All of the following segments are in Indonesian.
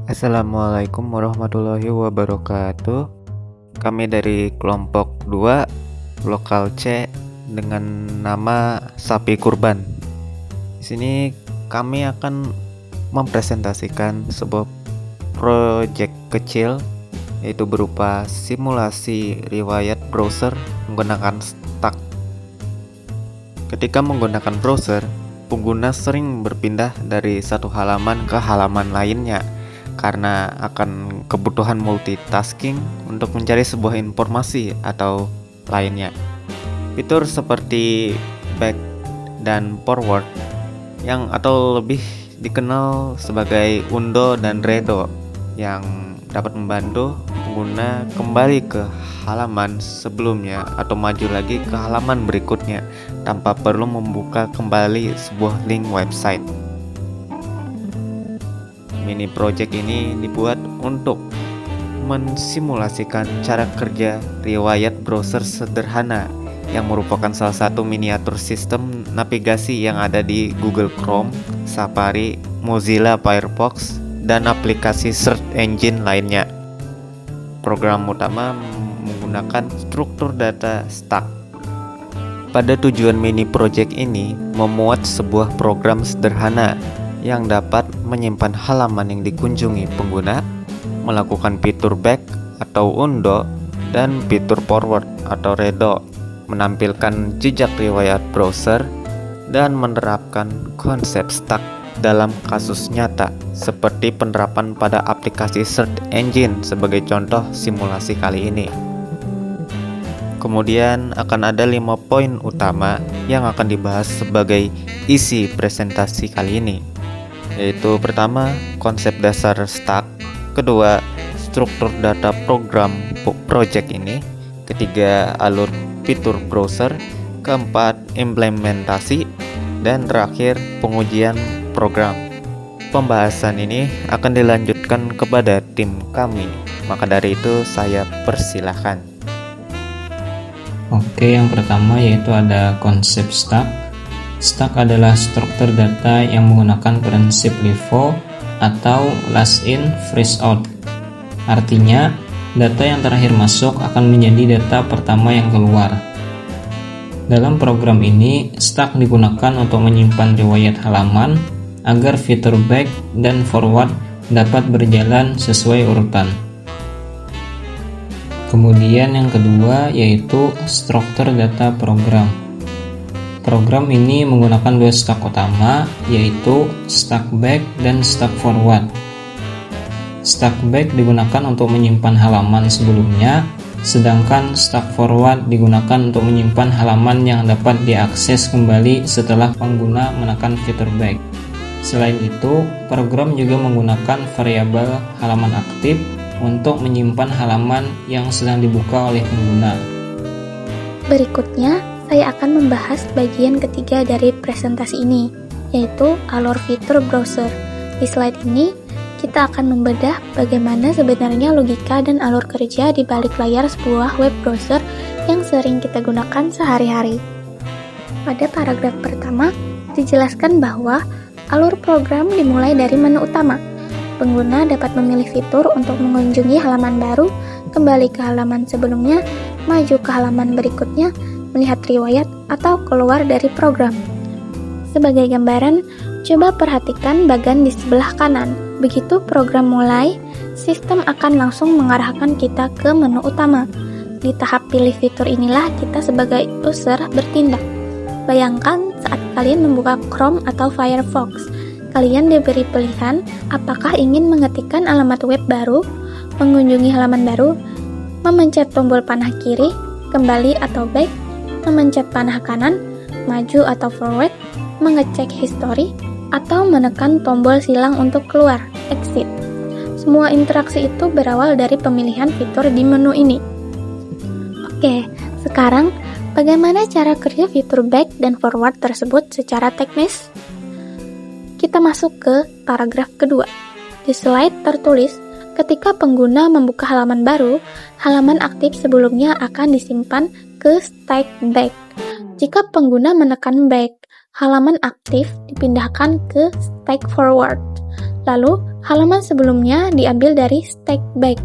Assalamualaikum warahmatullahi wabarakatuh. Kami dari kelompok 2 lokal C dengan nama Sapi Kurban. Di sini kami akan mempresentasikan sebuah proyek kecil, yaitu berupa simulasi riwayat browser menggunakan Stack. Ketika menggunakan browser, pengguna sering berpindah dari satu halaman ke halaman lainnya karena akan kebutuhan multitasking untuk mencari sebuah informasi atau lainnya. Fitur seperti back dan forward atau lebih dikenal sebagai undo dan redo yang dapat membantu pengguna kembali ke halaman sebelumnya atau maju lagi ke halaman berikutnya tanpa perlu membuka kembali sebuah link website. Mini project ini dibuat untuk mensimulasikan cara kerja riwayat browser sederhana yang merupakan salah satu miniatur sistem navigasi yang ada di Google Chrome, Safari, Mozilla Firefox, dan aplikasi search engine lainnya. Program utama menggunakan struktur data Stack. Pada tujuan mini project ini memuat sebuah program sederhana yang dapat menyimpan halaman yang dikunjungi pengguna, melakukan fitur back atau undo, dan fitur forward atau redo, menampilkan jejak riwayat browser, dan menerapkan konsep Stack dalam kasus nyata, seperti penerapan pada aplikasi search engine sebagai contoh simulasi kali ini. Kemudian akan ada 5 poin utama yang akan dibahas sebagai isi presentasi kali ini, yaitu pertama, konsep dasar Stack, kedua, struktur data program project ini, ketiga, alur fitur browser, keempat, implementasi, dan terakhir, pengujian program. Pembahasan ini akan dilanjutkan kepada tim kami, maka dari itu saya persilahkan. Oke, yang pertama yaitu ada konsep Stack. Stack adalah struktur data yang menggunakan prinsip LIFO atau last in, first out. Artinya, data yang terakhir masuk akan menjadi data pertama yang keluar. Dalam program ini, Stack digunakan untuk menyimpan riwayat halaman agar fitur back dan forward dapat berjalan sesuai urutan. Kemudian yang kedua yaitu struktur data program. Program ini menggunakan 2 stack utama, yaitu stack back dan stack forward. Stack back digunakan untuk menyimpan halaman sebelumnya, sedangkan stack forward digunakan untuk menyimpan halaman yang dapat diakses kembali setelah pengguna menekan fitur back. Selain itu, program juga menggunakan variabel halaman aktif untuk menyimpan halaman yang sedang dibuka oleh pengguna. Berikutnya, saya akan membahas bagian ketiga dari presentasi ini, yaitu alur fitur browser. Di slide ini, kita akan membedah bagaimana sebenarnya logika dan alur kerja di balik layar sebuah web browser yang sering kita gunakan sehari-hari. Pada paragraf pertama, dijelaskan bahwa alur program dimulai dari menu utama. Pengguna dapat memilih fitur untuk mengunjungi halaman baru, kembali ke halaman sebelumnya, maju ke halaman berikutnya, melihat riwayat, atau keluar dari program. Sebagai gambaran, coba perhatikan bagian di sebelah kanan. Begitu program mulai, sistem akan langsung mengarahkan kita ke menu utama. Di tahap pilih fitur inilah kita sebagai user bertindak. Bayangkan saat kalian membuka Chrome atau Firefox, kalian diberi pilihan apakah ingin mengetikkan alamat web baru, mengunjungi halaman baru, memencet tombol panah kiri, kembali atau back, memencet panah kanan, maju atau forward, mengecek history, atau menekan tombol silang untuk keluar, exit. Semua interaksi itu berawal dari pemilihan fitur di menu ini. Oke, sekarang bagaimana cara kerja fitur back dan forward tersebut secara teknis? Kita masuk ke paragraf kedua. Di slide tertulis, ketika pengguna membuka halaman baru, halaman aktif sebelumnya akan disimpan ke stack back. Jika pengguna menekan back, halaman aktif dipindahkan ke stack forward. Lalu, halaman sebelumnya diambil dari stack back.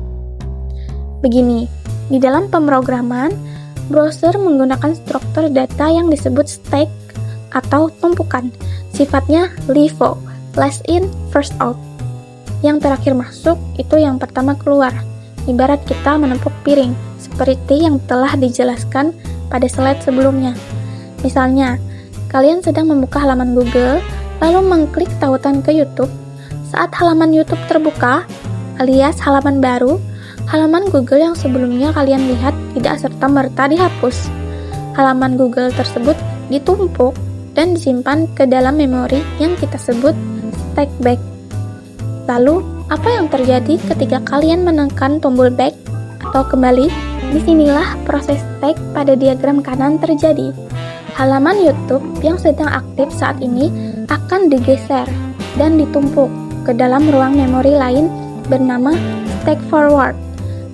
Begini, di dalam pemrograman, browser menggunakan struktur data yang disebut stack atau tumpukan. Sifatnya LIFO, last in, first out. Yang terakhir masuk itu yang pertama keluar. Ibarat kita menempuk piring, seperti yang telah dijelaskan pada slide sebelumnya. Misalnya, kalian sedang membuka halaman Google, lalu mengklik tautan ke YouTube. Saat halaman YouTube terbuka, alias halaman baru, halaman Google yang sebelumnya kalian lihat tidak serta-merta dihapus. Halaman Google tersebut ditumpuk dan disimpan ke dalam memori yang kita sebut stack back. Lalu, apa yang terjadi ketika kalian menekan tombol back atau kembali? Disinilah proses stack pada diagram kanan terjadi. Halaman YouTube yang sedang aktif saat ini akan digeser dan ditumpuk ke dalam ruang memori lain bernama stack forward.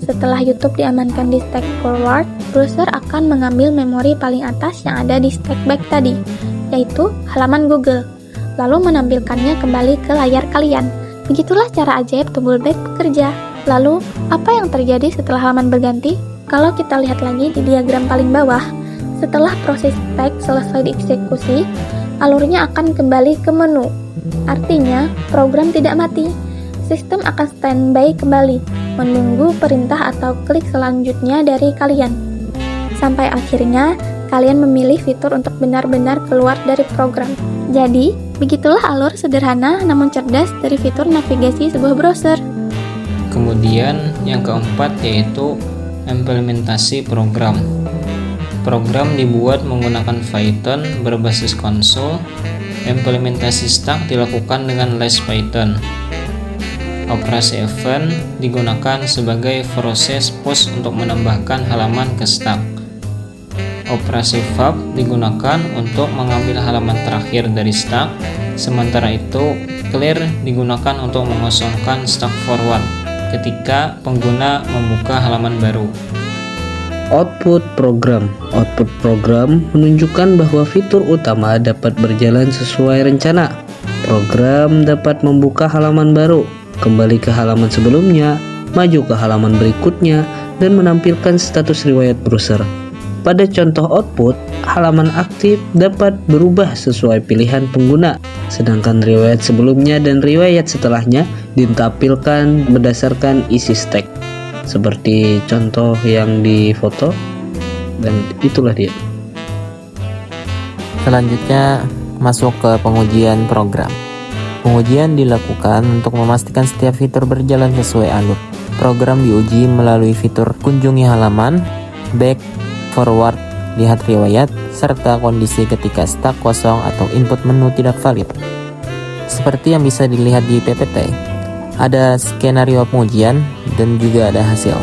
Setelah YouTube diamankan di stack forward, browser akan mengambil memori paling atas yang ada di stack back tadi, yaitu halaman Google, lalu menampilkannya kembali ke layar kalian. Begitulah cara ajaib tombol back bekerja. Lalu, apa yang terjadi setelah halaman berganti? Kalau kita lihat lagi di diagram paling bawah, setelah proses stack selesai dieksekusi, alurnya akan kembali ke menu. Artinya, program tidak mati. Sistem akan standby kembali, menunggu perintah atau klik selanjutnya dari kalian. Sampai akhirnya, kalian memilih fitur untuk benar-benar keluar dari program. Jadi, begitulah alur sederhana namun cerdas dari fitur navigasi sebuah browser. Kemudian yang keempat yaitu implementasi program. Program dibuat menggunakan Python berbasis konsol. Implementasi stack dilakukan dengan less Python. Operasi event digunakan sebagai proses push untuk menambahkan halaman ke stack. Operasi fab digunakan untuk mengambil halaman terakhir dari stack, sementara itu clear digunakan untuk mengosongkan stack forward ketika pengguna membuka halaman baru. Output program menunjukkan bahwa fitur utama dapat berjalan sesuai rencana. Program dapat membuka halaman baru, kembali ke halaman sebelumnya, maju ke halaman berikutnya, dan menampilkan status riwayat browser. Pada contoh output, halaman aktif dapat berubah sesuai pilihan pengguna, sedangkan riwayat sebelumnya dan riwayat setelahnya ditampilkan berdasarkan isi stack. Seperti contoh yang di foto, dan itulah dia. Selanjutnya, masuk ke pengujian program. Pengujian dilakukan untuk memastikan setiap fitur berjalan sesuai alur. Program diuji melalui fitur kunjungi halaman, back, forward, lihat riwayat, serta kondisi ketika stack kosong atau input menu tidak valid. Seperti yang bisa dilihat di PPT, ada skenario pengujian dan juga ada hasil.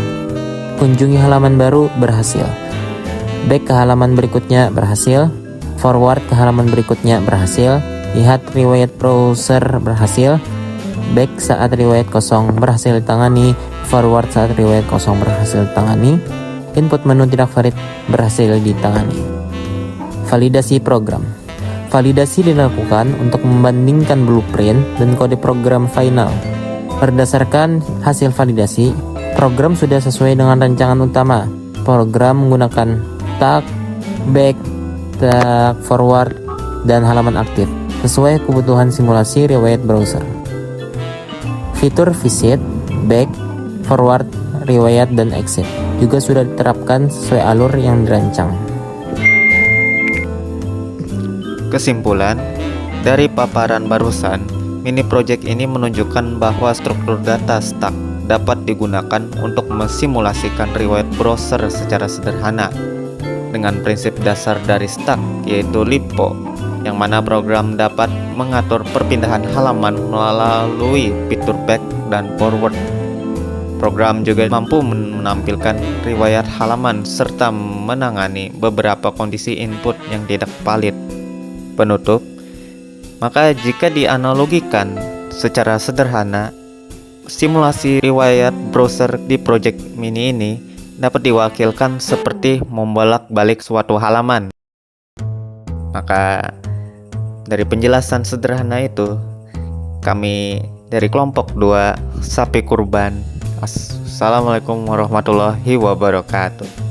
Kunjungi halaman baru berhasil, back ke halaman berikutnya berhasil, forward ke halaman berikutnya berhasil, lihat riwayat browser berhasil, back saat riwayat kosong berhasil ditangani, forward saat riwayat kosong berhasil ditangani, input menu tidak valid berhasil ditangani. Validasi program. Validasi dilakukan untuk membandingkan blueprint dan kode program final. Berdasarkan hasil validasi, program sudah sesuai dengan rancangan utama. Program menggunakan tag, back, tag, forward, dan halaman aktif sesuai kebutuhan simulasi riwayat browser. Fitur visit, back, forward, riwayat, dan exit juga sudah diterapkan sesuai alur yang dirancang. Kesimpulan, dari paparan barusan, mini project ini menunjukkan bahwa struktur data stack dapat digunakan untuk mensimulasikan riwayat browser secara sederhana dengan prinsip dasar dari stack, yaitu LIFO, yang mana program dapat mengatur perpindahan halaman melalui fitur back dan forward. Program juga mampu menampilkan riwayat halaman serta menangani beberapa kondisi input yang tidak valid. Penutup, maka jika dianalogikan secara sederhana, simulasi riwayat browser di project mini ini dapat diwakilkan seperti membolak-balik suatu halaman. Maka dari penjelasan sederhana itu, kami dari kelompok 2 sapi kurban. Assalamualaikum warahmatullahi wabarakatuh.